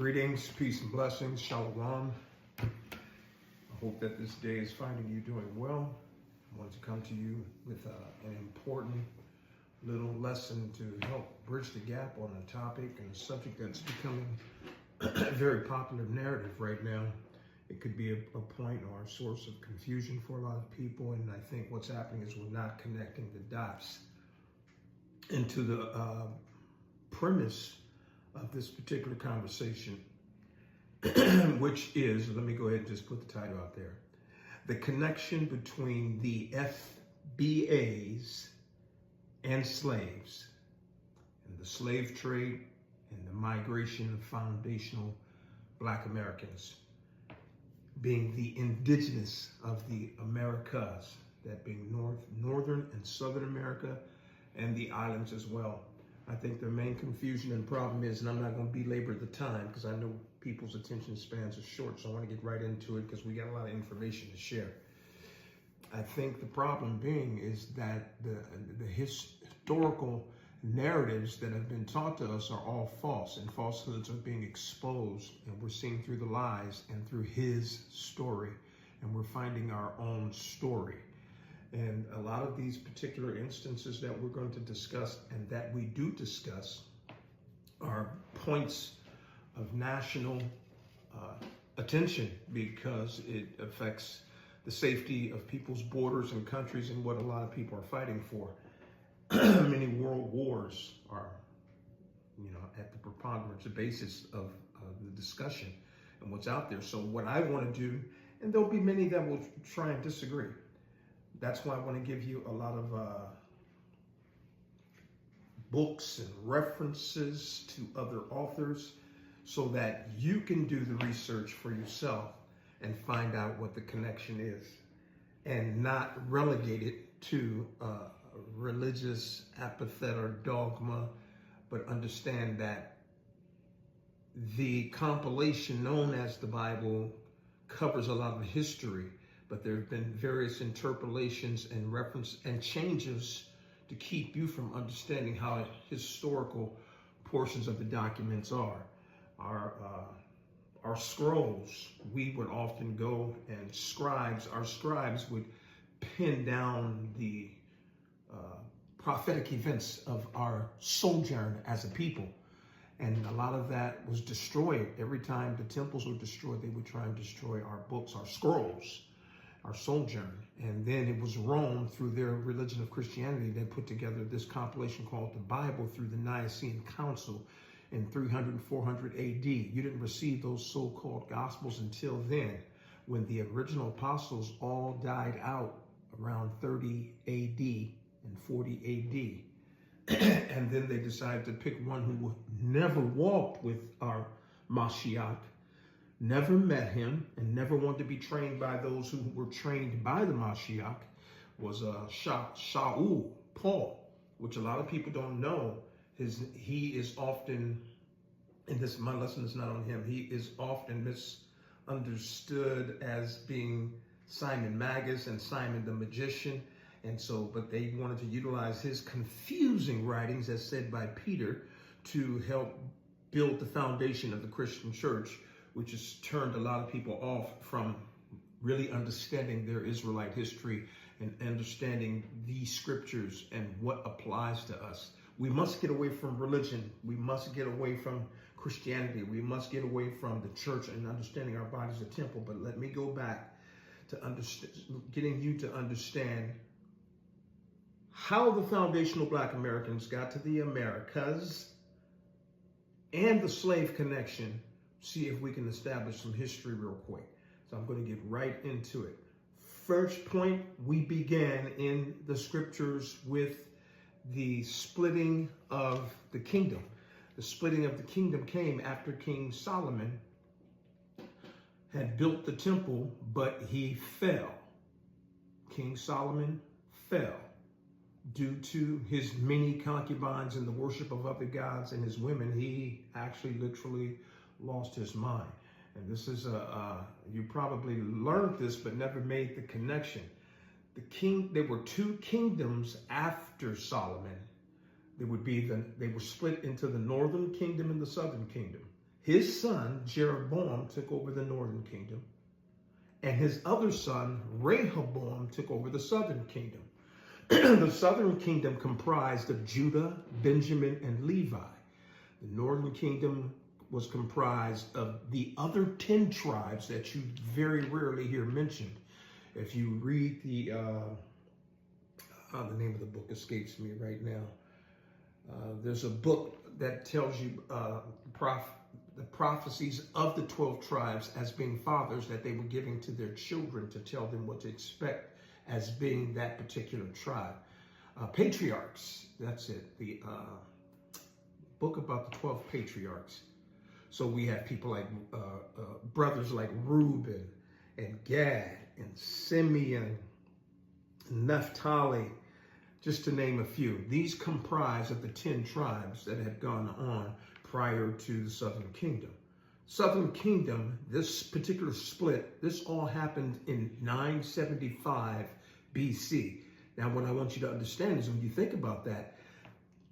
Greetings, peace and blessings, shalom. I hope that this day is finding you doing well. I want to come to you with an important little lesson to help bridge the gap on a topic and a subject that's becoming a very popular narrative right now. It could be a point or a source of confusion for a lot of people, and I think what's happening is we're not connecting the dots into the premise of this particular conversation, which is, let me go ahead and just put the title out there, the connection between the FBA'S and slaves, and the slave trade and the migration of foundational Black Americans, being the indigenous of the Americas, that being Northern and Southern America, and the islands as well. I think the main confusion and problem is, and I'm not going to belabor the time because I know people's attention spans are short, so I want to get right into it because we got a lot of information to share. I think the problem being is that the historical narratives that have been taught to us are all false, and falsehoods are being exposed, and we're seeing through the lies and through his story, and we're finding our own story. And a lot of these particular instances that we're going to discuss and that we do discuss are points of national attention because it affects the safety of people's borders and countries and what a lot of people are fighting for. Many world wars are, at the preponderance, the basis of the discussion and what's out there. So what I want to do, and there'll be many that will try and disagree. That's why I want to give you a lot of books and references to other authors so that you can do the research for yourself and find out what the connection is and not relegate it to religious apathy or dogma, but understand that the compilation known as the Bible covers a lot of history, but there have been various interpolations and reference and changes to keep you from understanding how historical portions of the documents are. Our scrolls, we would often go and our scribes would pin down the prophetic events of our sojourn as a people. And a lot of that was destroyed. Every time the temples were destroyed, they would try and destroy our books, our scrolls, our sojourn. And then it was Rome, through their religion of Christianity, that put together this compilation called the Bible through the Nicene Council in 300 and 400 AD. You didn't receive those so-called gospels until then, when the original apostles all died out around 30 AD and 40 AD. And then they decided to pick one who never walked with our Mashiach, never met him, and never wanted to be trained by those who were trained by the Mashiach, was Shaul, Paul, which a lot of people don't know. He is often, and this, my lesson is not on him, he is often misunderstood as being Simon Magus and Simon the Magician. And so, but they wanted to utilize his confusing writings, as said by Peter, to help build the foundation of the Christian church, which has turned a lot of people off from really understanding their Israelite history and understanding the scriptures and what applies to us. We must get away from religion. We must get away from Christianity. We must get away from the church and understanding our body as a temple. But let me go back to getting you to understand how the foundational Black Americans got to the Americas and the slave connection. See if we can establish some history real quick. So I'm going to get right into it. First point, we began in the scriptures with the splitting of the kingdom. The splitting of the kingdom came after King Solomon had built the temple, but he fell. King Solomon fell due to his many concubines and the worship of other gods and his women. He actually literally lost his mind. And this is you probably learned this but never made the connection. There were two kingdoms after Solomon. They were split into the northern kingdom and the southern kingdom. His son, Jeroboam, took over the northern kingdom, and his other son, Rehoboam, took over the southern kingdom. The southern kingdom comprised of Judah, Benjamin, and Levi. The northern kingdom was comprised of the other 10 tribes that you very rarely hear mentioned. If you read the name of the book escapes me right now. There's a book that tells you the prophecies of the 12 tribes as being fathers that they were giving to their children to tell them what to expect as being that particular tribe. Patriarchs, that's it. The book about the 12 patriarchs. So we have people like brothers like Reuben and Gad and Simeon, Naphtali, just to name a few. These comprise of the 10 tribes that had gone on prior to the Southern Kingdom. Southern Kingdom, this particular split, this all happened in 975 BC. Now, what I want you to understand is when you think about that,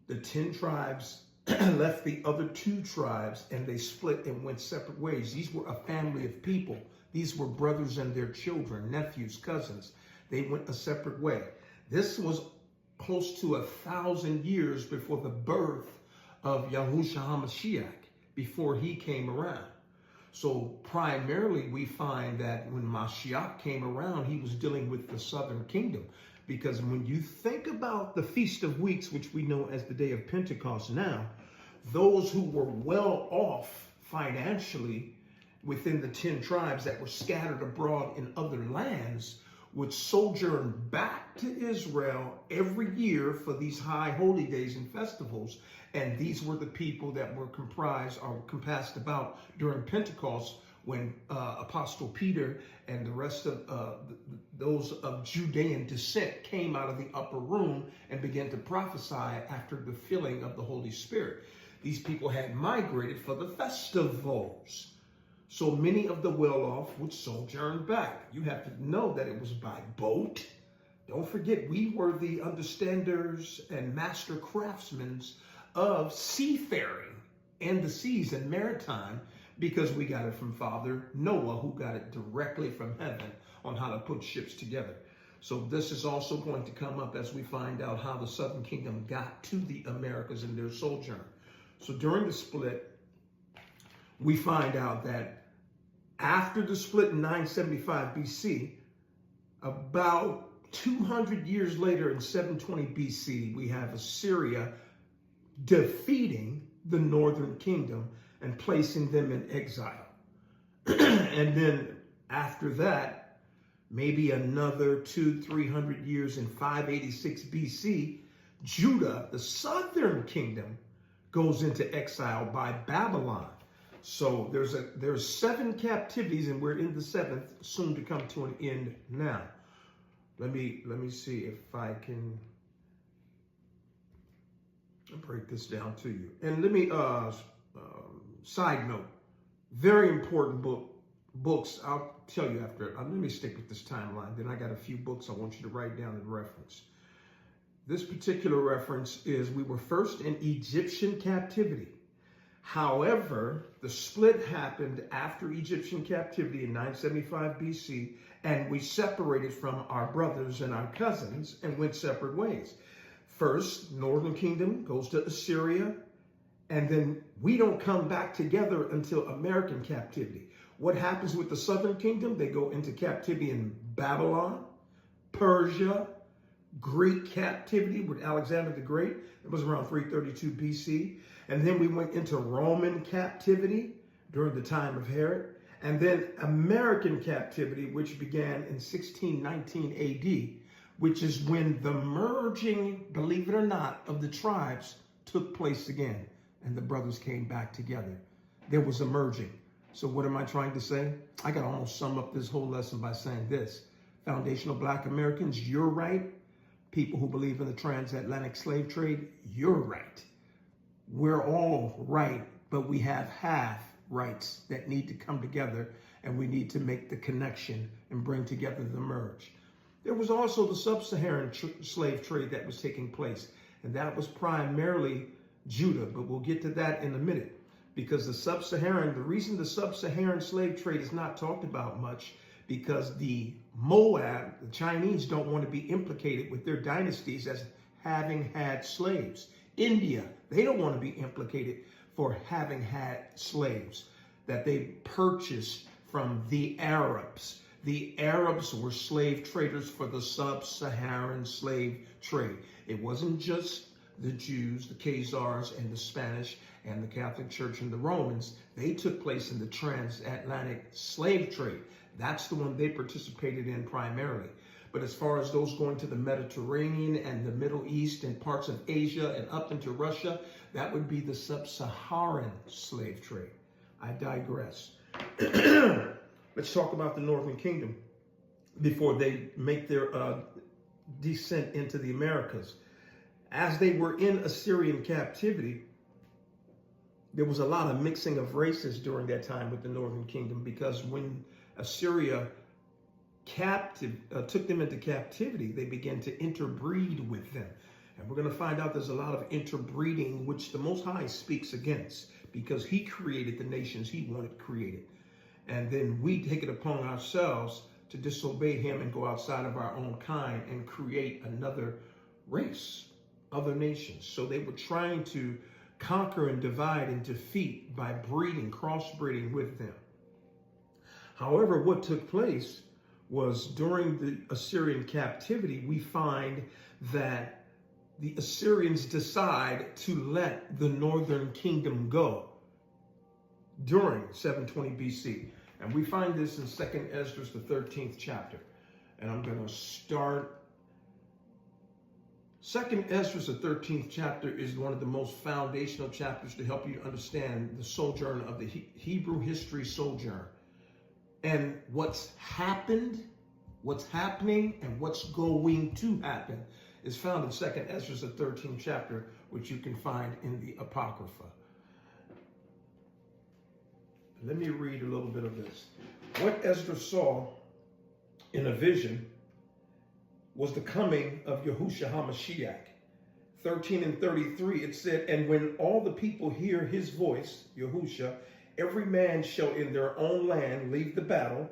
the 10 tribes left the other 2 tribes and they split and went separate ways. These were a family of people. These were brothers and their children, nephews, cousins. They went a separate way. This was close to 1,000 years before the birth of Yahushua HaMashiach, before he came around. So primarily we find that when Mashiach came around, he was dealing with the southern kingdom. Because when you think about the Feast of Weeks, which we know as the day of Pentecost now, those who were well off financially within the 10 tribes that were scattered abroad in other lands would sojourn back to Israel every year for these high holy days and festivals. And these were the people that were comprised or compassed about during Pentecost when Apostle Peter and the rest of those of Judean descent came out of the upper room and began to prophesy after the filling of the Holy Spirit. These people had migrated for the festivals. So many of the well-off would sojourn back. You have to know that it was by boat. Don't forget, we were the understanders and master craftsmen of seafaring and the seas and maritime, because we got it from Father Noah, who got it directly from heaven on how to put ships together. So this is also going to come up as we find out how the Southern Kingdom got to the Americas in their sojourn. So during the split, we find out that after the split in 975 BC, about 200 years later in 720 BC, we have Assyria defeating the northern kingdom and placing them in exile. And then after that, maybe another 200-300 years in 586 BC, Judah, the southern kingdom, goes into exile by Babylon. So there's 7 captivities, and we're in the 7th, soon to come to an end now. Let me see if I can break this down to you. And let me side note, very important books. I'll tell you after. Let me stick with this timeline. Then I got a few books I want you to write down and reference. This particular reference is we were first in Egyptian captivity. However, the split happened after Egyptian captivity in 975 BC, and we separated from our brothers and our cousins and went separate ways. First, Northern Kingdom goes to Assyria, and then we don't come back together until American captivity. What happens with the Southern Kingdom? They go into captivity in Babylon, Persia, Greek captivity with Alexander the Great. It was around 332 BC. And then we went into Roman captivity during the time of Herod. And then American captivity, which began in 1619 AD, which is when the merging, believe it or not, of the tribes took place again. And the brothers came back together. There was a merging. So what am I trying to say? I got to almost sum up this whole lesson by saying this. Foundational Black Americans, you're right. People who believe in the transatlantic slave trade, you're right. We're all right, but we have half rights that need to come together, and we need to make the connection and bring together the merge. There was also the sub-Saharan slave trade that was taking place, and that was primarily Judah, but we'll get to that in a minute, because the reason the sub-Saharan slave trade is not talked about much, because the Moab, the Chinese, don't want to be implicated with their dynasties as having had slaves. India, they don't want to be implicated for having had slaves that they purchased from the Arabs. The Arabs were slave traders for the sub-Saharan slave trade. It wasn't just the Jews, the Khazars, and the Spanish, and the Catholic Church and the Romans. They took place in the transatlantic slave trade. That's the one they participated in primarily. But as far as those going to the Mediterranean and the Middle East and parts of Asia and up into Russia, that would be the sub-Saharan slave trade. I digress. Let's talk about the Northern Kingdom before they make their descent into the Americas. As they were in Assyrian captivity, there was a lot of mixing of races during that time with the Northern Kingdom, because when Assyria took them into captivity, they began to interbreed with them. And we're going to find out there's a lot of interbreeding, which the Most High speaks against, because he created the nations he wanted created. And then we take it upon ourselves to disobey him and go outside of our own kind and create another race, other nations. So they were trying to conquer and divide and defeat by breeding, crossbreeding with them. However, what took place was during the Assyrian captivity, we find that the Assyrians decide to let the Northern Kingdom go during 720 BC. And we find this in 2nd Esdras, the 13th chapter. And I'm going to start. 2nd Esdras, the 13th chapter, is one of the most foundational chapters to help you understand the sojourn of the Hebrew history sojourn. And what's happened, what's happening, and what's going to happen is found in 2nd Esdras, the 13th chapter, which you can find in the Apocrypha. Let me read a little bit of this. What Esdras saw in a vision was the coming of Yahushua HaMashiach. 13 and 33, it said, and when all the people hear his voice, Yahushua, every man shall in their own land leave the battle.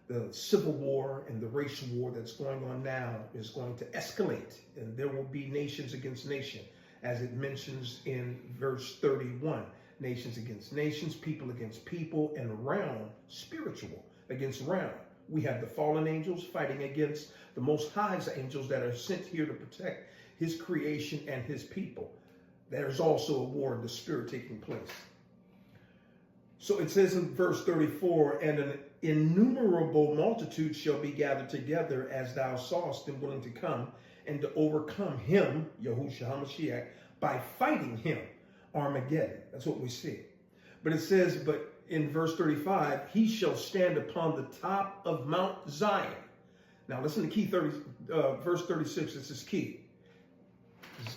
The civil war and the racial war that's going on now is going to escalate, and there will be nations against nation, as it mentions in verse 31. Nations against nations, people against people, and realm, spiritual against realm. We have the fallen angels fighting against the Most High's angels that are sent here to protect his creation and his people. There's also a war in the spirit taking place. So it says in verse 34, and an innumerable multitude shall be gathered together, as thou sawest them willing to come and to overcome him, Yahushua HaMashiach, by fighting him, Armageddon. That's what we see. But it says, but in verse 35, he shall stand upon the top of Mount Zion. Now listen to verse 36, this is key.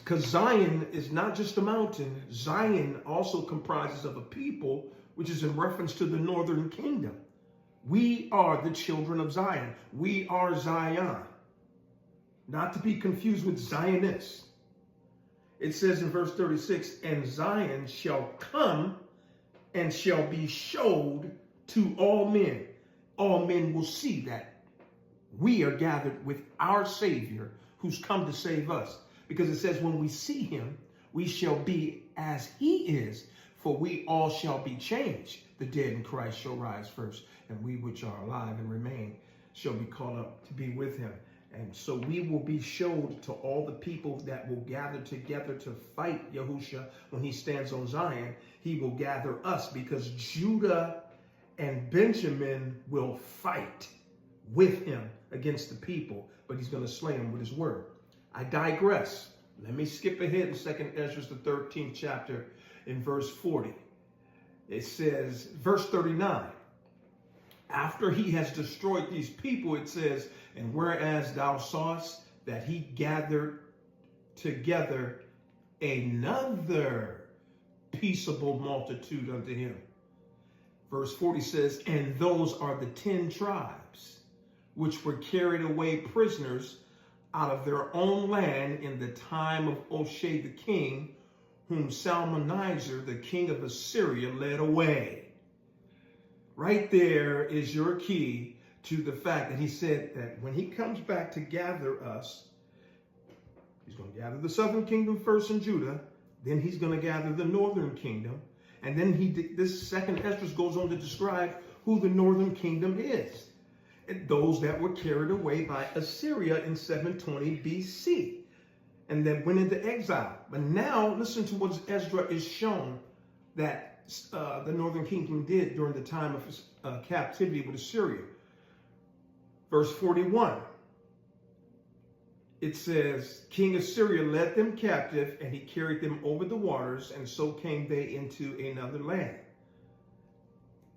Because Zion is not just a mountain. Zion also comprises of a people, which is in reference to the Northern Kingdom. We are the children of Zion. We are Zion. Not to be confused with Zionists. It says in verse 36, and Zion shall come and shall be showed to all men. All men will see that we are gathered with our Savior who's come to save us. Because it says when we see him, we shall be as he is, for we all shall be changed. The dead in Christ shall rise first, and we which are alive and remain shall be caught up to be with him. And so we will be showed to all the people that will gather together to fight Yahushua when he stands on Zion. He will gather us, because Judah and Benjamin will fight with him against the people, but he's going to slay them with his word. I digress. Let me skip ahead in 2nd Esdras, the 13th chapter, in verse 40. It says, verse 39, after he has destroyed these people, it says, and whereas thou sawest that he gathered together another peaceable multitude unto him. Verse 40 says, and those are the 10 tribes, which were carried away prisoners out of their own land in the time of Oshea the king, whom Salmanaser, the king of Assyria, led away. Right there is your key to the fact that he said that when he comes back to gather us, he's going to gather the southern kingdom first in Judah, then he's going to gather the northern kingdom, and then this second Esdras goes on to describe who the northern kingdom is. Those that were carried away by Assyria in 720 BC and that went into exile. But now listen to what Ezra is shown that the northern kingdom did during the time of his captivity with Assyria. Verse 41, it says, King Assyria led them captive, and he carried them over the waters, and so came they into another land.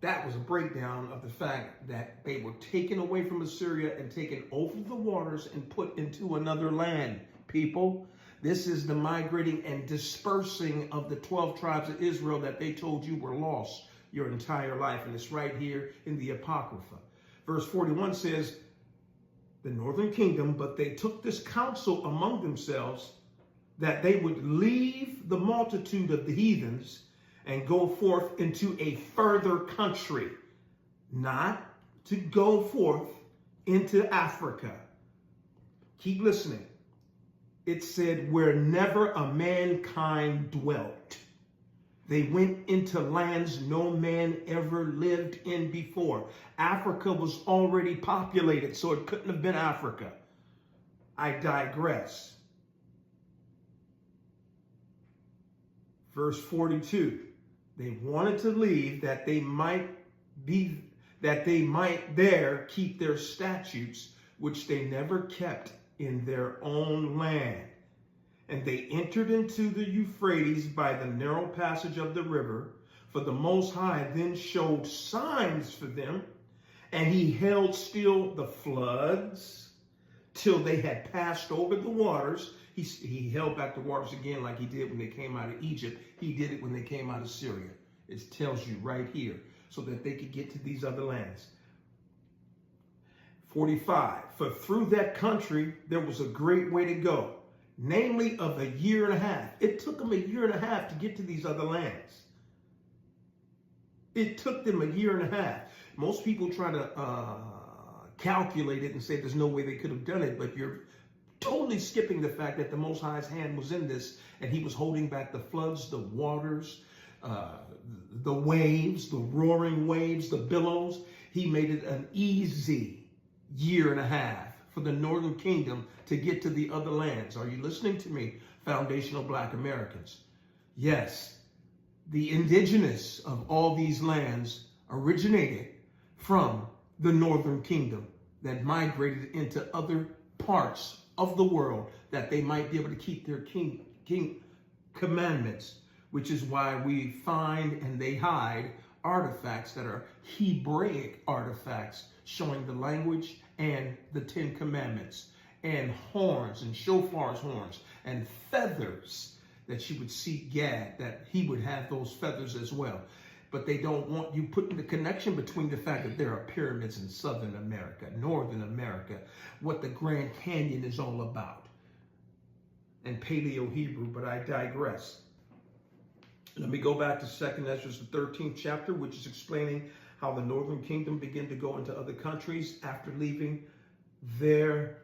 That was a breakdown of the fact that they were taken away from Assyria and taken over the waters and put into another land. People, this is the migrating and dispersing of the 12 tribes of Israel that they told you were lost your entire life. And it's right here in the Apocrypha. Verse 41 says, the northern kingdom, but they took this counsel among themselves that they would leave the multitude of the heathens and go forth into a further country, not to go forth into Africa. Keep listening. It said, where never a mankind dwelt. They went into lands no man ever lived in before. Africa was already populated, so it couldn't have been Africa. I digress. Verse 42. They wanted to leave that they might there keep their statutes, which they never kept in their own land. And they entered into the Euphrates by the narrow passage of the river, for the Most High then showed signs for them, and he held still the floods till they had passed over the waters. He held back the waters again like he did when they came out of Egypt. He did it when they came out of Syria. It tells you right here, so that they could get to these other lands. 45, for through that country there was a great way to go, namely of a year and a half. It took them a year and a half to get to these other lands. It took them a year and a half. Most people try to calculate it and say there's no way they could have done it, but you're totally skipping the fact that the Most High's hand was in this, and he was holding back the floods, the waters, the waves, the roaring waves, the billows. He made it an easy year and a half for the northern kingdom to get to the other lands. Are you listening to me, foundational Black Americans? Yes, the indigenous of all these lands originated from the northern kingdom that migrated into other parts of the world that they might be able to keep their king commandments, which is why we find and they hide artifacts that are Hebraic artifacts showing the language and the 10 Commandments, and horns and shofar's horns and feathers that you would see Gad, that he would have those feathers as well. But they don't want you putting the connection between the fact that there are pyramids in Southern America, Northern America, what the Grand Canyon is all about, and Paleo-Hebrew, but I digress. Let me go back to 2nd Esdras, the 13th chapter, which is explaining how the northern kingdom began to go into other countries after leaving their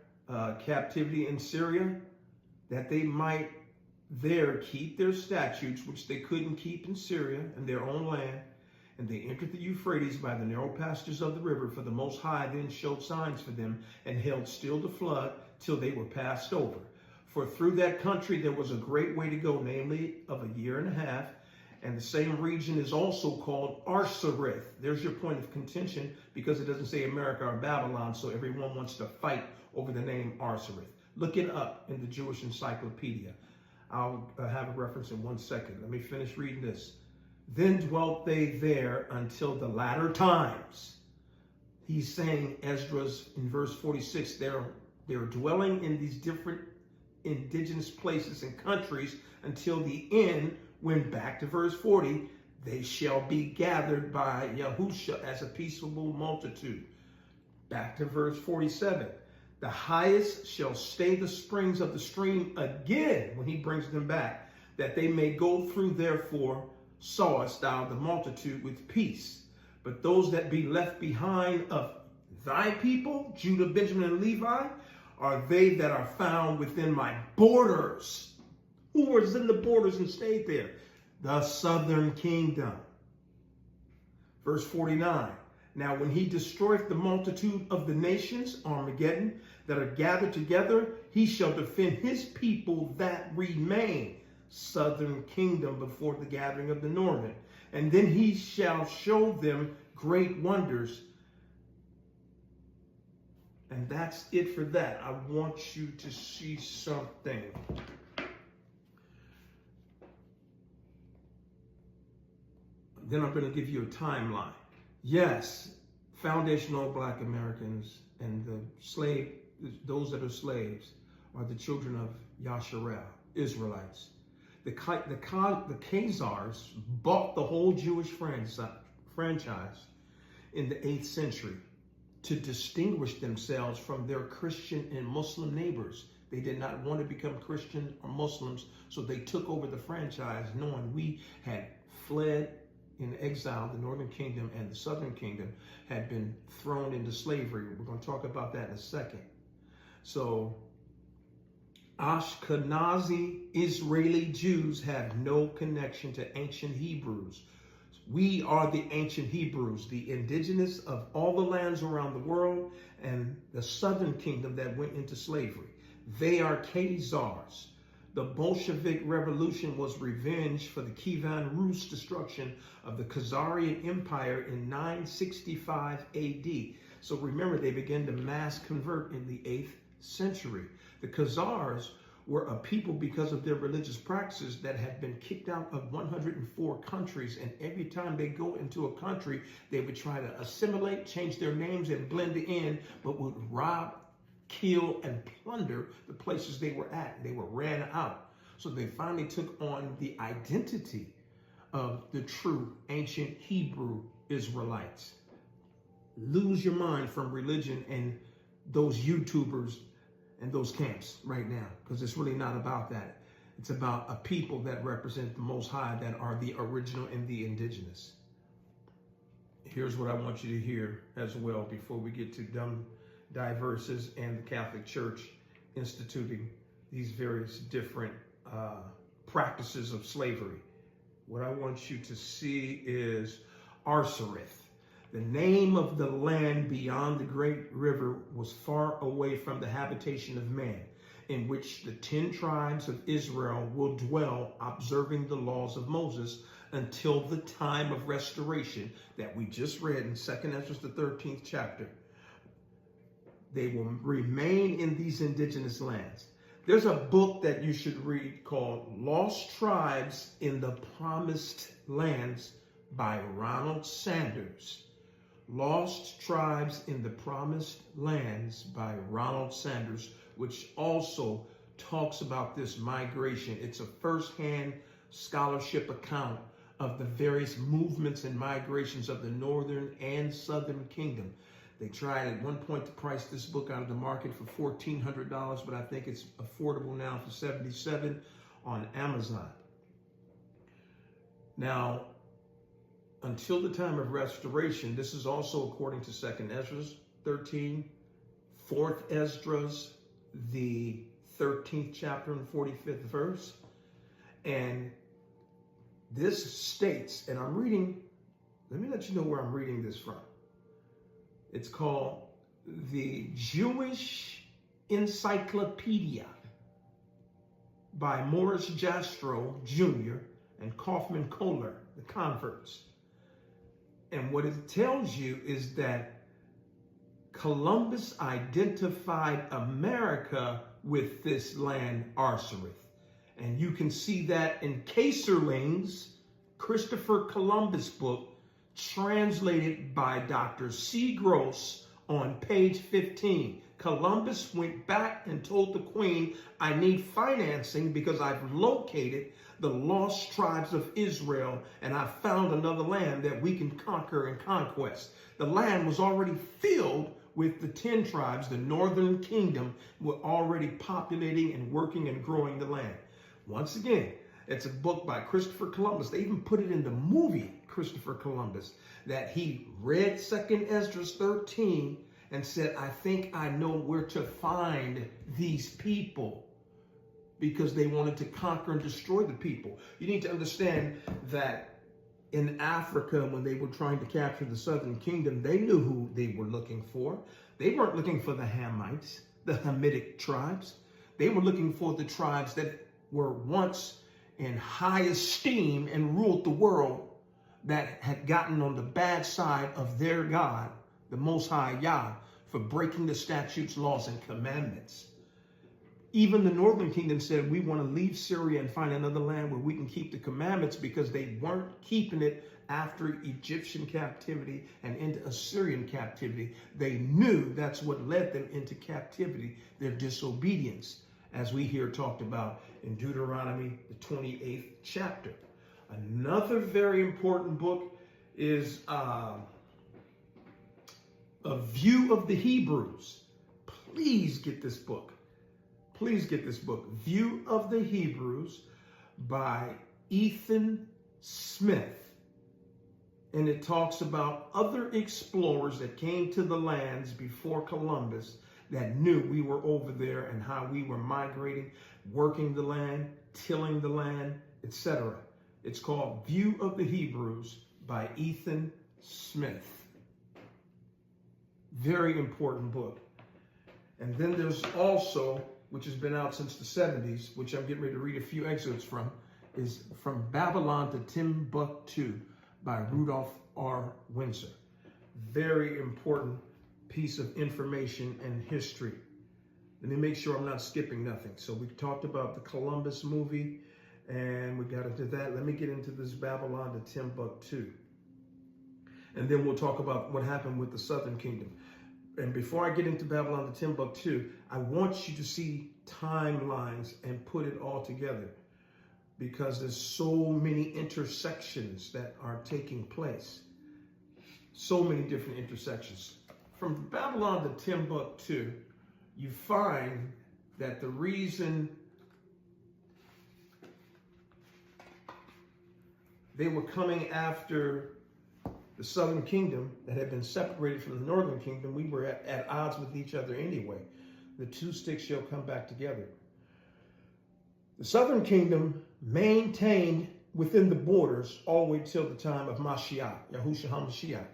captivity in Syria, that they might there keep their statutes, which they couldn't keep in Syria and their own land. And they entered the Euphrates by the narrow passages of the river, for the Most High then showed signs for them and held still the flood till they were passed over. For through that country there was a great way to go, namely of a year and a half. And the same region is also called Arsareth. There's your point of contention, because it doesn't say America or Babylon, so everyone wants to fight over the name Arsareth. Look it up in the Jewish Encyclopedia. I'll have a reference in 1 second. Let me finish reading this. Then dwelt they there until the latter times. He's saying, Esdras, in verse 46, they're dwelling in these different indigenous places and countries until the end, when back to verse 40, they shall be gathered by Yahusha as a peaceable multitude. Back to verse 47. The highest shall stay the springs of the stream again when he brings them back. that they may go through. Therefore sawest thou the multitude with peace. But those that be left behind of thy people, Judah, Benjamin, and Levi, are they that are found within my borders. Who was in the borders and stayed there? The southern kingdom. Verse 49. Now when he destroyeth the multitude of the nations, Armageddon, that are gathered together, he shall defend his people that remain, southern kingdom, before the gathering of the northern. And then he shall show them great wonders. And that's it for that. I want you to see something. Then I'm going to give you a timeline. Yes, foundational Black Americans and the those that are slaves are the children of Yasharel, Israelites. The Khazars bought the whole Jewish franchise in the 8th century to distinguish themselves from their Christian and Muslim neighbors. They did not want to become Christian or Muslims, so they took over the franchise, knowing we had fled in exile. The northern kingdom and the southern kingdom had been thrown into slavery. We're going to talk about that in a second. So Ashkenazi Israeli Jews have no connection to ancient Hebrews. We are the ancient Hebrews, the indigenous of all the lands around the world, and the southern kingdom that went into slavery. They are Khazars. The Bolshevik Revolution was revenge for the Kievan Rus destruction of the Khazarian Empire in 965 AD. So remember, they began to mass convert in the 8th century. The Khazars were a people, because of their religious practices, that had been kicked out of 104 countries. And every time they go into a country, they would try to assimilate, change their names, and blend in, but would rob, kill, and plunder the places they were at. They were ran out. So they finally took on the identity of the true ancient Hebrew Israelites. Lose your mind from religion and those YouTubers and those camps right now, because it's really not about that. It's about a people that represent the Most High, that are the original and the indigenous. Here's what I want you to hear as well before we get to dumb diverses and the Catholic Church instituting these various different practices of slavery. What I want you to see is Arsareth. The name of the land beyond the great river was far away from the habitation of man, in which the 10 tribes of Israel will dwell, observing the laws of Moses until the time of restoration that we just read in 2nd Ezra, the 13th chapter. They will remain in these indigenous lands. There's a book that you should read called Lost Tribes in the Promised Lands by Ronald Sanders. Lost Tribes in the Promised Lands by Ronald Sanders, which also talks about this migration. It's a first-hand scholarship account of the various movements and migrations of the northern and southern kingdom. They tried at one point to price this book out of the market for $1,400, but I think it's affordable now for $77 on Amazon. Now, until the time of restoration, this is also according to 2nd Ezra 13, 4th Esdras, the 13th chapter and 45th verse. And this states, and I'm reading, let me let you know where I'm reading this from. It's called the Jewish Encyclopedia by Morris Jastrow Jr. and Kaufman Kohler, the converts. And what it tells you is that Columbus identified America with this land, Arsareth. And you can see that in Kayserling's Christopher Columbus book, translated by Dr. C. Gross on page 15. Columbus went back and told the Queen, I need financing because I've located the lost tribes of Israel and I found another land that we can conquer and conquest. The land was already filled with the 10 tribes. The northern kingdom were already populating and working and growing the land. Once again, It's a book by Christopher Columbus. They even put it in the movie Christopher Columbus, that he read 2nd Esdras 13 and said, I think I know where to find these people, because they wanted to conquer and destroy the people. You need to understand that in Africa, when they were trying to capture the Southern Kingdom, they knew who they were looking for. They weren't looking for the Hamites, the Hamitic tribes. They were looking for the tribes that were once in high esteem and ruled the world, that had gotten on the bad side of their God, the Most High Yah, for breaking the statutes, laws, and commandments. Even the Northern Kingdom said, we want to leave Syria and find another land where we can keep the commandments, because they weren't keeping it after Egyptian captivity and into Assyrian captivity. They knew that's what led them into captivity, their disobedience, as we hear talked about in Deuteronomy, the 28th chapter. Another very important book is A View of the Hebrews. Please get this book. Please get this book, View of the Hebrews by Ethan Smith. And it talks about other explorers that came to the lands before Columbus that knew we were over there, and how we were migrating, working the land, tilling the land, etc. It's called View of the Hebrews by Ethan Smith. Very important book. And then there's also, which has been out since the 70s, which I'm getting ready to read a few excerpts from, is From Babylon to Timbuktu by Rudolph R. Windsor. Very important piece of information and history. Let me make sure I'm not skipping nothing. So we talked about the Columbus movie, and we got into that. Let me get into this Babylon to Timbuktu. And then we'll talk about what happened with the Southern Kingdom. And before I get into Babylon to Timbuktu, I want you to see timelines and put it all together, because there's so many intersections that are taking place. So many different intersections. From Babylon to Timbuktu, you find that the reason they were coming after the Southern Kingdom that had been separated from the Northern Kingdom, we were at odds with each other anyway. The two sticks shall come back together. The Southern Kingdom maintained within the borders all the way till the time of Mashiach, Yahushua HaMashiach.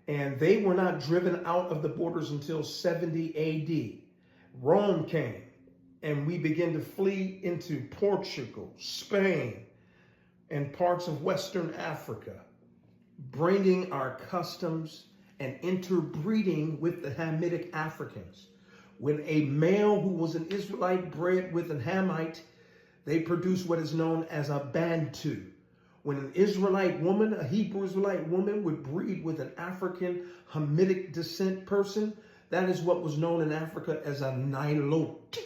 And they were not driven out of the borders until 70 AD. Rome came, and we began to flee into Portugal, Spain, and parts of Western Africa, bringing our customs and interbreeding with the Hamitic Africans. When a male who was an Israelite bred with an Hamite, they produced what is known as a Bantu. When an Israelite woman, a Hebrew Israelite woman, would breed with an African Hamitic descent person, that is what was known in Africa as a Nilote.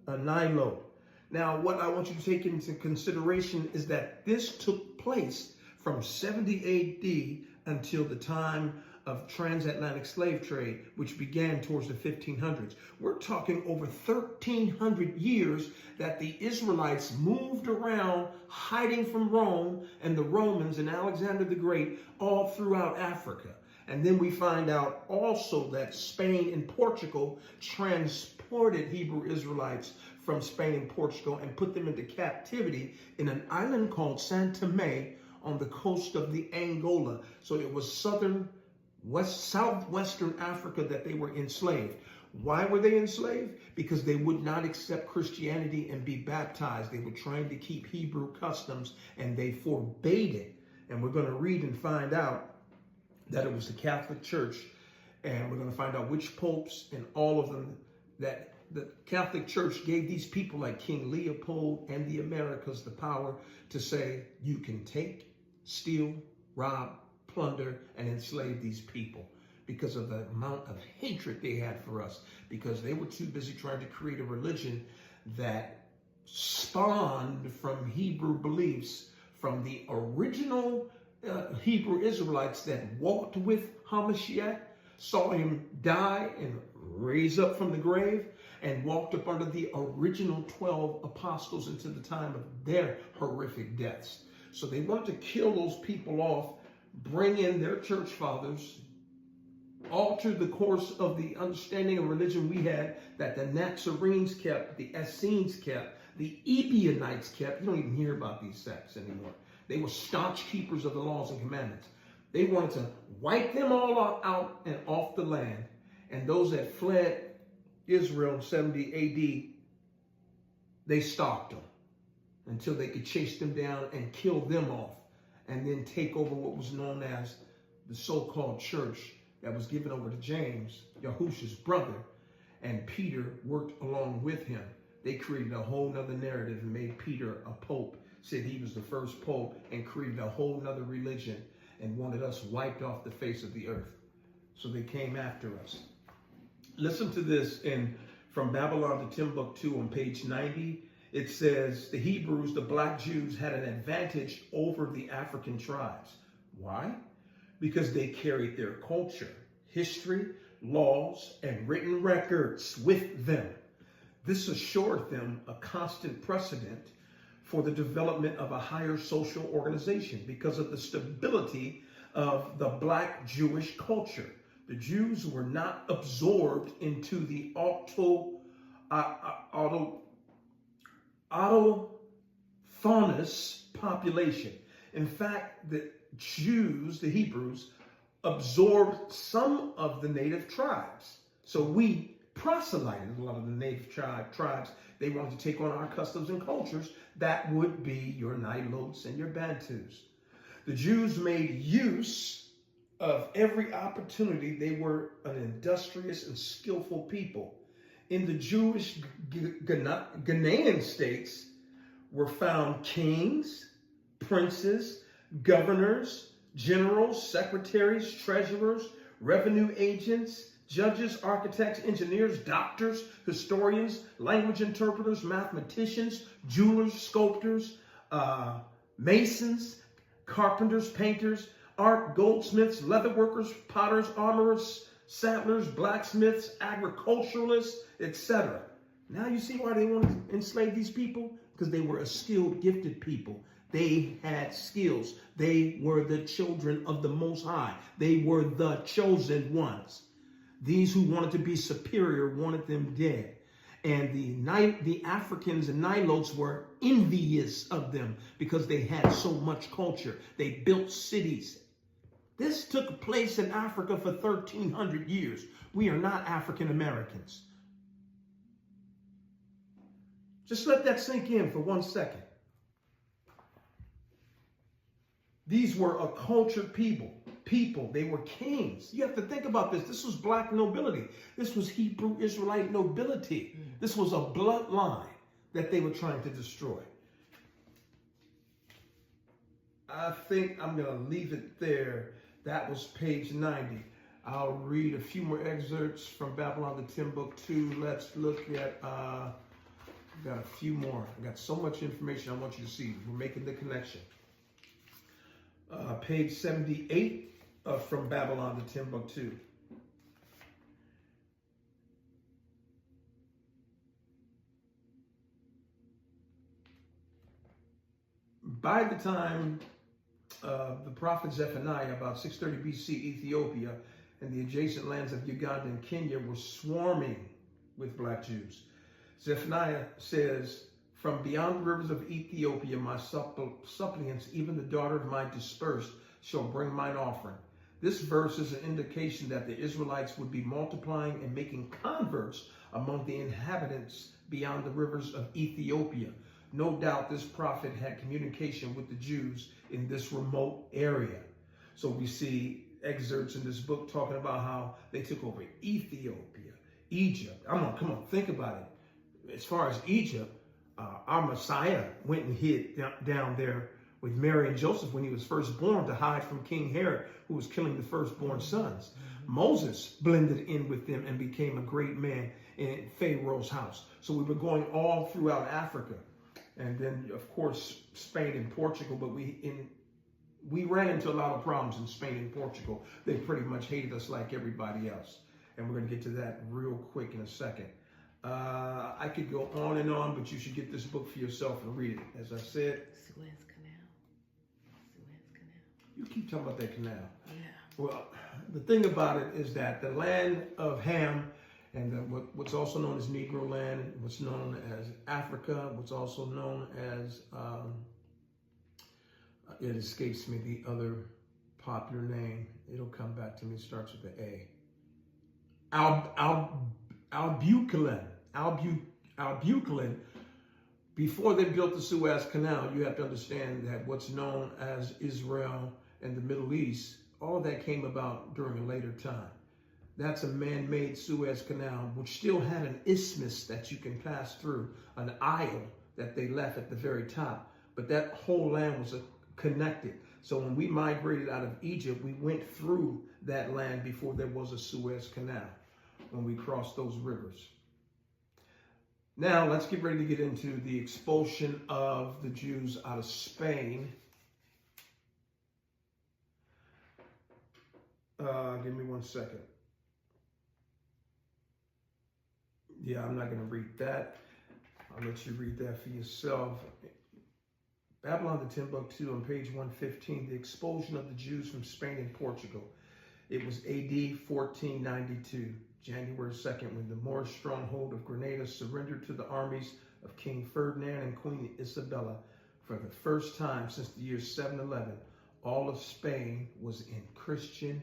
A Nilote. Now, what I want you to take into consideration is that this took place from 70 AD until the time of transatlantic slave trade, which began towards the 1500s. We're talking over 1,300 years that the Israelites moved around, hiding from Rome and the Romans and Alexander the Great all throughout Africa. And then we find out also that Spain and Portugal transported Hebrew Israelites from Spain and Portugal and put them into captivity in an island called Santa on the coast of the Angola. So it was southwestern Africa that they were enslaved. Why were they enslaved? Because they would not accept Christianity and be baptized. They were trying to keep Hebrew customs, and they forbade it. And we're going to read and find out that it was the Catholic Church, and we're going to find out which popes and all of them, that the Catholic Church gave these people like King Leopold and the Americas the power to say, you can take, steal, rob, plunder, and enslave these people, because of the amount of hatred they had for us, because they were too busy trying to create a religion that spawned from Hebrew beliefs, from the original Hebrew Israelites that walked with HaMashiach, saw him die and raise up from the grave, and walked up under the original 12 apostles until the time of their horrific deaths. So they wanted to kill those people off, bring in their church fathers, alter the course of the understanding of religion we had that the Nazarenes kept, the Essenes kept, the Ebionites kept. You don't even hear about these sects anymore. They were staunch keepers of the laws and commandments. They wanted to wipe them all out and off the land. And those that fled Israel in 70 AD, they stalked them until they could chase them down and kill them off, and then take over what was known as the so-called church that was given over to James, Yahushua's brother, and Peter worked along with him. They created a whole nother narrative and made Peter a pope, said he was the first pope, and created a whole nother religion and wanted us wiped off the face of the earth. So they came after us. Listen to this from Babylon to Timbuktu on page 90. It says, the Hebrews, the black Jews, had an advantage over the African tribes. Why? Because they carried their culture, history, laws, and written records with them. This assured them a constant precedent for the development of a higher social organization because of the stability of the black Jewish culture. The Jews were not absorbed into the autochthonous population. In fact, the Jews, the Hebrews, absorbed some of the native tribes. So we proselyted a lot of the native tribes. They wanted to take on our customs and cultures. That would be your Nilotes and your Bantus. The Jews made use of every opportunity. They were an industrious and skillful people. In the Jewish Ghanaian states were found kings, princes, governors, generals, secretaries, treasurers, revenue agents, judges, architects, engineers, doctors, historians, language interpreters, mathematicians, jewelers, sculptors, masons, carpenters, painters, art, goldsmiths, leatherworkers, potters, armorers, settlers, blacksmiths, agriculturalists, etc. Now you see why they wanted to enslave these people? Because they were a skilled, gifted people. They had skills. They were the children of the Most High. They were the chosen ones. These who wanted to be superior wanted them dead. And the Africans and Nilotes were envious of them because they had so much culture. They built cities. This took place in Africa for 1,300 years. We are not African Americans. Just let that sink in for 1 second. These were a cultured people. They were kings. You have to think about this. This was black nobility. This was Hebrew Israelite nobility. This was a bloodline that they were trying to destroy. I think I'm going to leave it there. That was page 90. I'll read a few more excerpts from Babylon to Timbuktu. Let's look at, got a few more. I got so much information I want you to see. We're making the connection. Page 78 from Babylon to Timbuktu. By the time the prophet Zephaniah, about 630 BC, Ethiopia and the adjacent lands of Uganda and Kenya were swarming with black Jews. Zephaniah says, from beyond the rivers of Ethiopia, my suppliants, even the daughter of my dispersed, shall bring mine offering. This verse is an indication that the Israelites would be multiplying and making converts among the inhabitants beyond the rivers of Ethiopia. No doubt this prophet had communication with the Jews in this remote area. So we see excerpts in this book talking about how they took over Ethiopia, Egypt. Come on, think about it. As far as Egypt, our Messiah went and hid down there with Mary and Joseph when he was first born to hide from King Herod, who was killing the firstborn sons. Moses blended in with them and became a great man in Pharaoh's house. So we were going all throughout Africa. And then, of course, Spain and Portugal. But we ran into a lot of problems in Spain and Portugal. They pretty much hated us like everybody else. And we're going to get to that real quick in a second. I could go on and on, but you should get this book for yourself and read it. As I said, Suez Canal. Suez Canal. You keep talking about that canal. Yeah. Well, the thing about it is that the land of Ham, and what's also known as Negro land, what's known as Africa, what's also known as, it escapes me, the other popular name. It'll come back to me. It starts with the A. Albuquerque. Before they built the Suez Canal, you have to understand that what's known as Israel and the Middle East, all of that came about during a later time. That's a man-made Suez Canal, which still had an isthmus that you can pass through, an aisle that they left at the very top. But that whole land was connected. So when we migrated out of Egypt, we went through that land before there was a Suez Canal, when we crossed those rivers. Now, let's get ready to get into the expulsion of the Jews out of Spain. Give me 1 second. Yeah, I'm not going to read that. I'll let you read that for yourself. Babylon the Timbuktu on page 115, the expulsion of the Jews from Spain and Portugal. It was AD 1492, January 2nd, when the Moorish stronghold of Granada surrendered to the armies of King Ferdinand and Queen Isabella. For the first time since the year 711, all of Spain was in Christian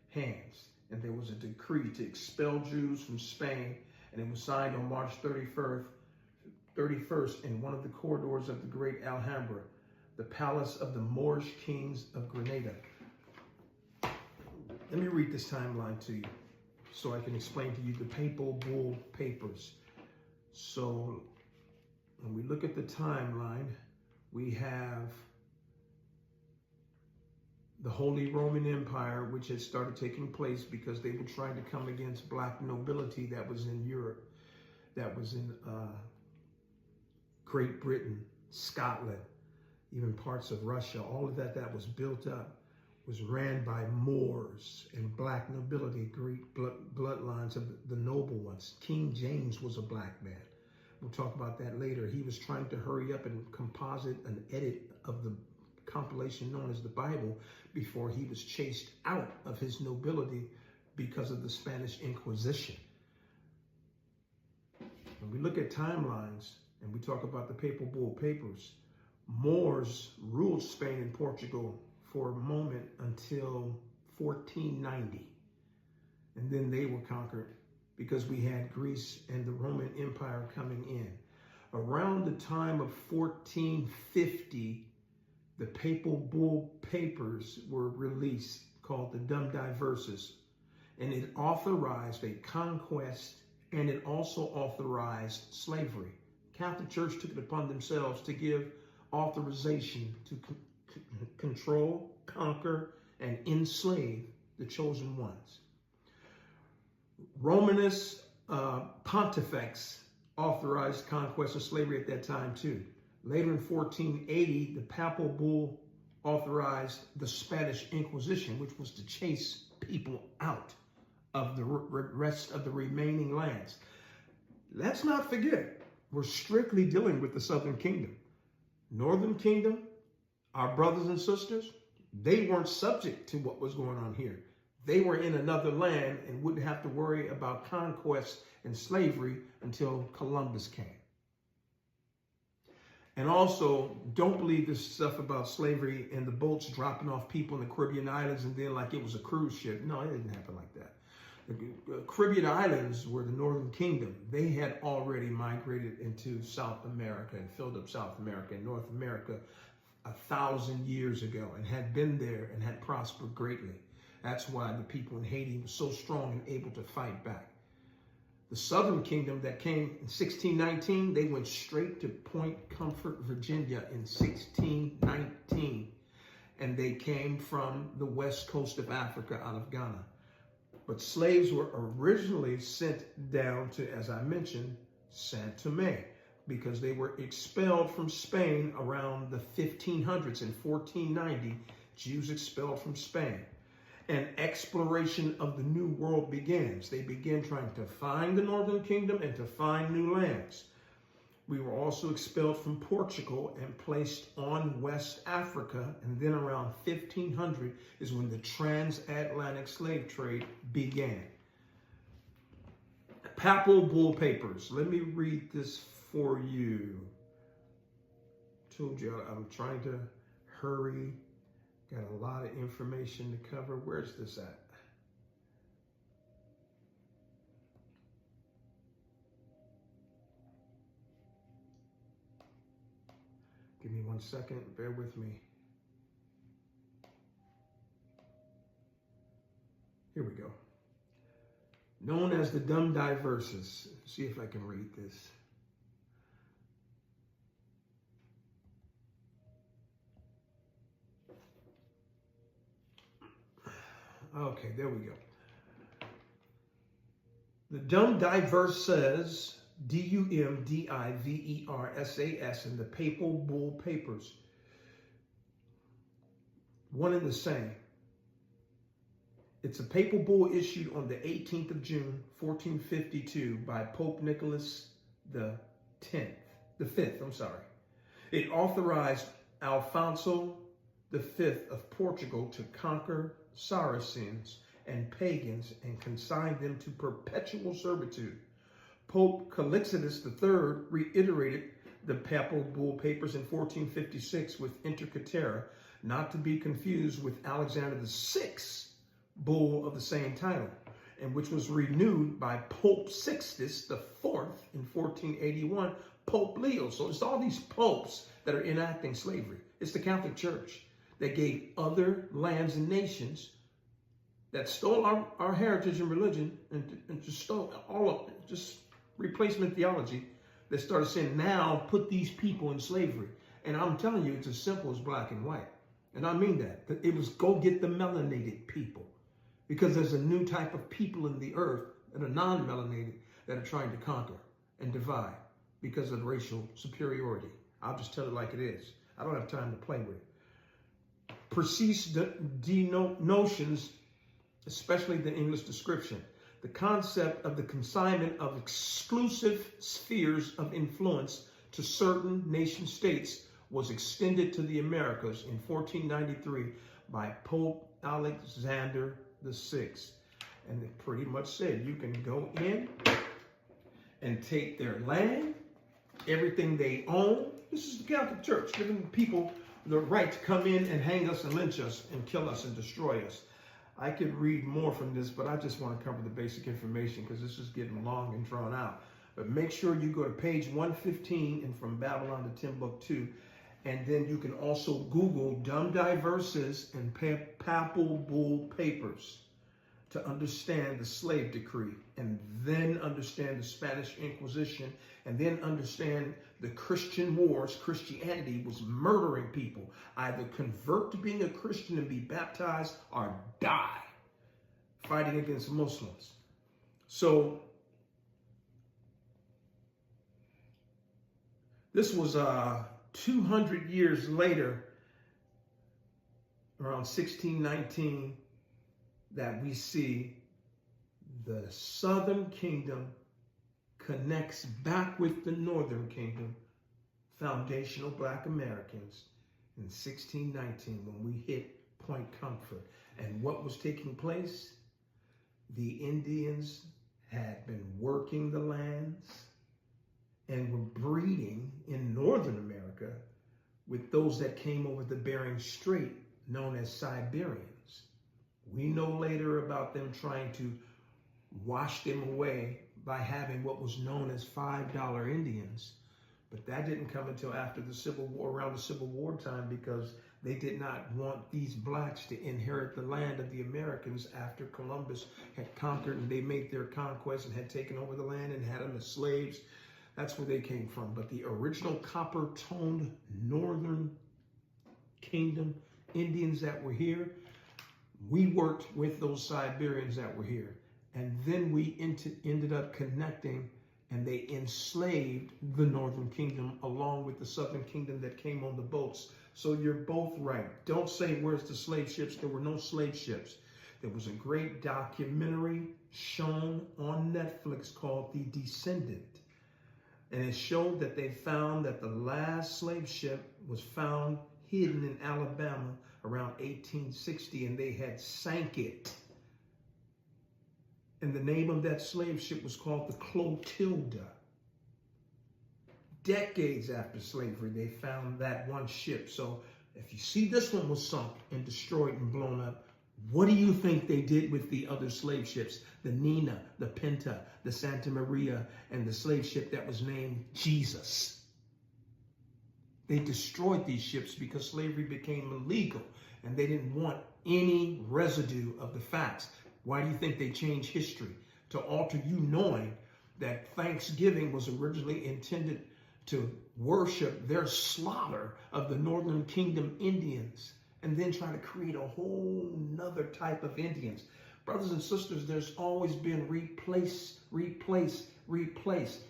hands. And there was a decree to expel Jews from Spain, and it was signed on March 31st in one of the corridors of the great Alhambra, the palace of the Moorish kings of Granada. Let me read this timeline to you so I can explain to you the papal bull papers. So when we look at the timeline, we have the Holy Roman Empire, which had started taking place because they were trying to come against black nobility that was in Europe, that was in Great Britain, Scotland, even parts of Russia. All of that was built up was ran by Moors and black nobility, Greek bloodlines of the noble ones. King James was a black man. We'll talk about that later. He was trying to hurry up and composite an edit of the compilation known as the Bible before he was chased out of his nobility because of the Spanish Inquisition. When we look at timelines and we talk about the papal bull papers, Moors ruled Spain and Portugal for a moment until 1490. And then they were conquered because we had Greece and the Roman Empire coming in. Around the time of 1450, the papal bull papers were released called the Dum Diversas, and it authorized a conquest, and it also authorized slavery. Catholic Church took it upon themselves to give authorization to control, conquer, and enslave the chosen ones. Romanist pontifex authorized conquest of slavery at that time too. Later in 1480, the papal bull authorized the Spanish Inquisition, which was to chase people out of the rest of the remaining lands. Let's not forget, we're strictly dealing with the Southern Kingdom. Northern Kingdom, our brothers and sisters, they weren't subject to what was going on here. They were in another land and wouldn't have to worry about conquest and slavery until Columbus came. And also, don't believe this stuff about slavery and the boats dropping off people in the Caribbean islands and then like it was a cruise ship. No, it didn't happen like that. The Caribbean islands were the Northern Kingdom. They had already migrated into South America and filled up South America and North America 1,000 years ago and had been there and had prospered greatly. That's why the people in Haiti were so strong and able to fight back. The Southern Kingdom that came in 1619, they went straight to Point Comfort, Virginia in 1619. And they came from the west coast of Africa out of Ghana. But slaves were originally sent down to, as I mentioned, Saint Tomé, because they were expelled from Spain around the 1500s. In 1490, Jews expelled from Spain. and exploration of the new world begins. They began trying to find the northern kingdom and to find new lands. We were also expelled from Portugal and placed on West Africa. And then around 1500 is when the transatlantic slave trade began. Papal bull papers. Let me read this for you. Told you I'm trying to hurry. Got a lot of information to cover. Where's this at? Give me 1 second. Bear with me. Here we go. Known as the dumb diverses. See if I can read this. Okay, there we go. The dumb diverse says, Dumdiversas in the Papal Bull Papers. One and the same. It's a papal bull issued on the 18th of June, 1452 by Pope Nicholas the fifth. It authorized Alfonso V of Portugal to conquer Saracens and pagans and consigned them to perpetual servitude. Pope Calixtus III reiterated the papal bull papers in 1456 with Inter Caetera, not to be confused with Alexander VI bull of the same title, and which was renewed by Pope Sixtus IV in 1481, Pope Leo. So it's all these popes that are enacting slavery. It's the Catholic Church that gave other lands and nations that stole our heritage and religion and just stole all of it, just replacement theology, that started saying, now put these people in slavery. And I'm telling you, it's as simple as black and white. And I mean that. It was go get the melanated people. Because there's a new type of people in the earth that are non-melanated that are trying to conquer and divide because of racial superiority. I'll just tell it like it is. I don't have time to play with it. Precise notions, especially the English description. The concept of the consignment of exclusive spheres of influence to certain nation states was extended to the Americas in 1493 by Pope Alexander VI. And it pretty much said you can go in and take their land, everything they own. This is the Catholic Church giving people the right to come in and hang us and lynch us and kill us and destroy us. I could read more from this, but I just want to cover the basic information because this is getting long and drawn out. But make sure you go to page 115 and From Babylon to Timbuktu. And then you can also Google dumb diverses and papal bull papers to understand the slave decree, and then understand the Spanish Inquisition, and then understand the Christian wars. Christianity was murdering people. Either convert to being a Christian and be baptized or die fighting against Muslims. So this was 200 years later, around 1619, that we see the Southern Kingdom connects back with the Northern Kingdom, foundational Black Americans, in 1619 when we hit Point Comfort. And what was taking place? The Indians had been working the lands and were breeding in Northern America with those that came over the Bering Strait, known as Siberians. We know later about them trying to wash them away by having what was known as $5 Indians. But that didn't come until after the Civil War, around the Civil War time, because they did not want these blacks to inherit the land of the Americans after Columbus had conquered and they made their conquest and had taken over the land and had them as slaves. That's where they came from. But the original copper-toned Northern Kingdom Indians that were here, we worked with those Siberians that were here. And then we ended up connecting, and they enslaved the Northern Kingdom along with the Southern Kingdom that came on the boats. So you're both right. Don't say, where's the slave ships? There were no slave ships. There was a great documentary shown on Netflix called The Descendant. And it showed that they found that the last slave ship was found hidden in Alabama around 1860, and they had sank it. And the name of that slave ship was called the Clotilda. Decades after slavery, they found that one ship. So if you see this one was sunk and destroyed and blown up, what do you think they did with the other slave ships? The Nina, the Pinta, the Santa Maria, and the slave ship that was named Jesus. They destroyed these ships because slavery became illegal and they didn't want any residue of the facts. Why do you think they changed history? To alter you knowing that Thanksgiving was originally intended to worship their slaughter of the Northern Kingdom Indians, and then try to create a whole nother type of Indians. Brothers and sisters, there's always been replace.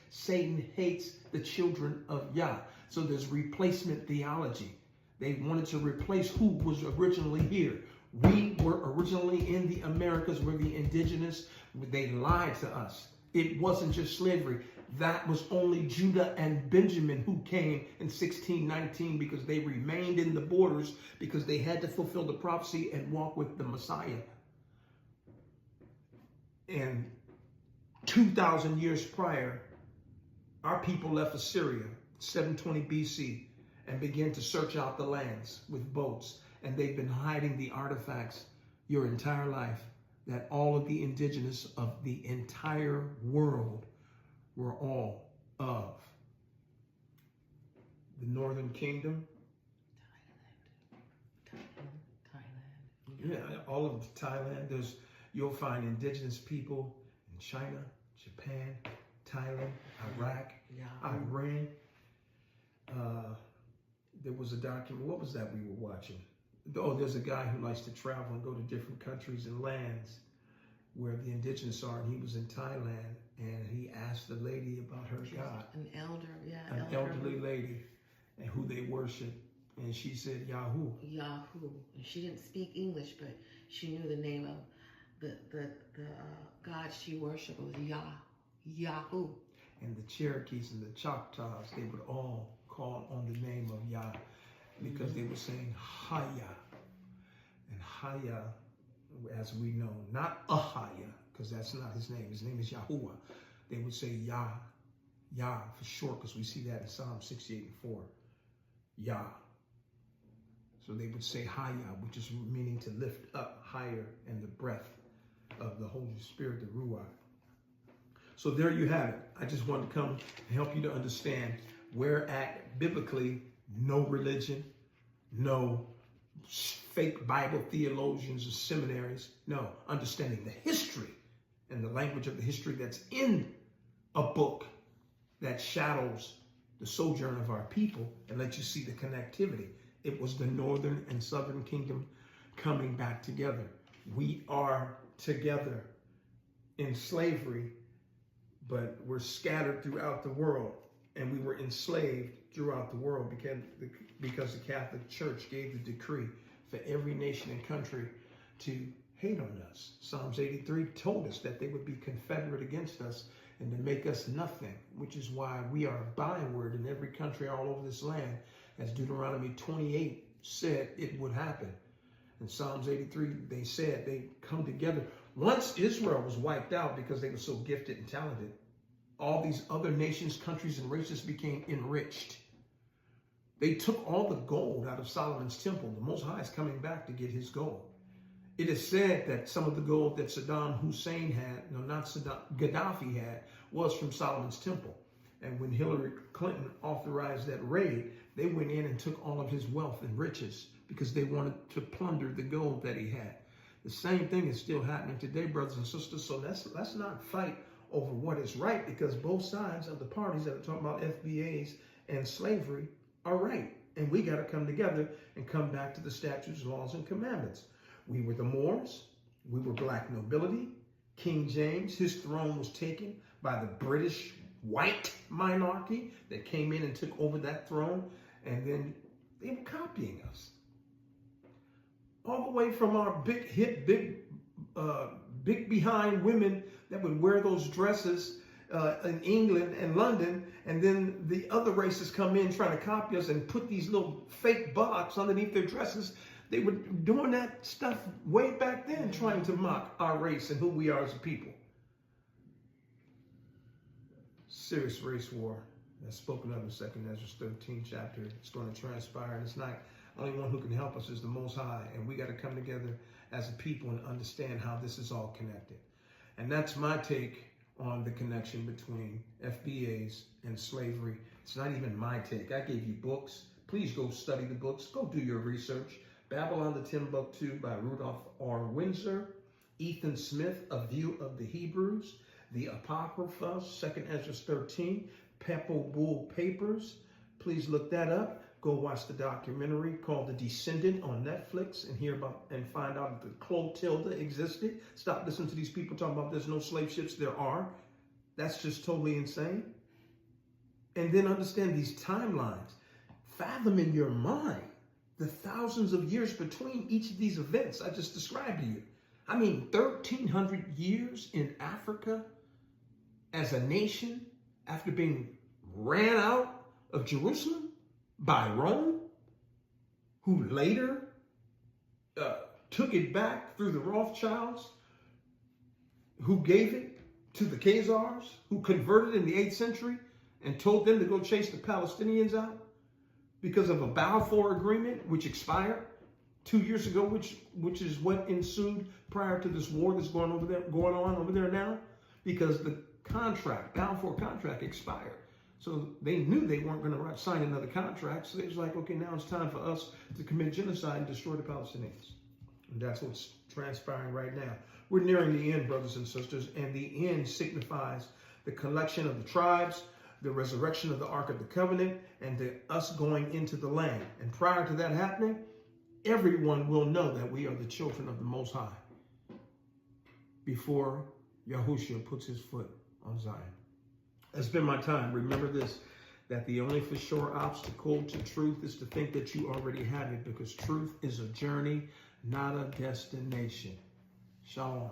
Satan hates the children of Yah. So there's replacement theology. They wanted to replace who was originally here. We were originally in the Americas, we're the indigenous. They lied to us. It wasn't just slavery. That was only Judah and Benjamin who came in 1619 because they remained in the borders because they had to fulfill the prophecy and walk with the Messiah. And 2,000 years prior, our people left Assyria, 720 BC, and began to search out the lands with boats. And they've been hiding the artifacts your entire life that all of the indigenous of the entire world were all of. The Northern Kingdom. Thailand. Yeah, all of Thailand. You'll find indigenous people in China, Japan, Thailand, Iraq, Iran. There was a document. What was that we were watching? Oh, there's a guy who likes to travel and go to different countries and lands where the indigenous are, and he was in Thailand, and he asked the lady about her God. An elderly lady, and who they worship, and she said Yahoo. Yahoo. And she didn't speak English, but she knew the name of the God she worshipped was Yahoo. And the Cherokees and the Choctaws, they would all call on the name of Yah because they were saying Haya. And Haya, as we know, not Ahaya, because that's not his name. His name is Yahuwah. They would say Yah, Yah for short, because we see that in Psalm 68 and 4. Yah. So they would say Haya, which is meaning to lift up higher, and the breath of the Holy Spirit, the Ruach. So there you have it. I just wanted to come and help you to understand where at biblically, no religion, no fake Bible theologians or seminaries. No, understanding the history and the language of the history that's in a book that shadows the sojourn of our people and lets you see the connectivity. It was the Northern and Southern Kingdom coming back together. We are together in slavery, but we're scattered throughout the world, and we were enslaved throughout the world because the Catholic Church gave the decree for every nation and country to hate on us. Psalms 83 told us that they would be confederate against us and to make us nothing, which is why we are a byword in every country all over this land, as Deuteronomy 28 said it would happen. In Psalms 83, they said they come together. Once Israel was wiped out because they were so gifted and talented, all these other nations, countries, and races became enriched. They took all the gold out of Solomon's temple. The Most High is coming back to get his gold. It is said that some of the gold that Saddam Hussein had, no, not Saddam, Gaddafi had, was from Solomon's temple. And when Hillary Clinton authorized that raid, they went in and took all of his wealth and riches because they wanted to plunder the gold that he had. The same thing is still happening today, brothers and sisters. So let's not fight over what is right, because both sides of the parties that are talking about FBA'S and slavery are right. And we got to come together and come back to the statutes, laws, and commandments. We were the Moors. We were black nobility. King James, his throne was taken by the British white monarchy that came in and took over that throne. And then they were copying us. All the way from our big big behind women that would wear those dresses in England and London, and then the other races come in trying to copy us and put these little fake buttocks underneath their dresses. They were doing that stuff way back then, trying to mock our race and who we are as a people. Serious race war that's spoken of in 2nd Ezra 13 chapter. It's going to transpire, and it's not only one who can help us is the Most High, and we got to come together as a people and understand how this is all connected. And that's my take on the connection between FBA'S and slavery. It's not even my take. I gave you books. Please go study the books. Go do your research. Babylon the Timbuktu by Rudolph R. Windsor. Ethan Smith, A View of the Hebrews. The Apocrypha, 2nd Ezra 13. Peppo Bull Papers. Please look that up. Go watch the documentary called The Descendant on Netflix and hear about and find out that the Clotilda existed. Stop listening to these people talking about there's no slave ships. There are. That's just totally insane. And then understand these timelines. Fathom in your mind the thousands of years between each of these events I just described to you. I mean, 1,300 years in Africa as a nation after being ran out of Jerusalem by Rome, who later took it back through the Rothschilds, who gave it to the Khazars, who converted in the 8th century and told them to go chase the Palestinians out because of a Balfour Agreement, which expired 2 years ago, which is what ensued prior to this war that's going on over there now, because the Balfour contract expired. So they knew they weren't going to sign another contract. So they was like, okay, now it's time for us to commit genocide and destroy the Palestinians. And that's what's transpiring right now. We're nearing the end, brothers and sisters, and the end signifies the collection of the tribes, the resurrection of the Ark of the Covenant, and us going into the land. And prior to that happening, everyone will know that we are the children of the Most High before Yahushua puts his foot on Zion. It's been my time. Remember this, that the only for sure obstacle to truth is to think that you already have it, because truth is a journey, not a destination. Shalom.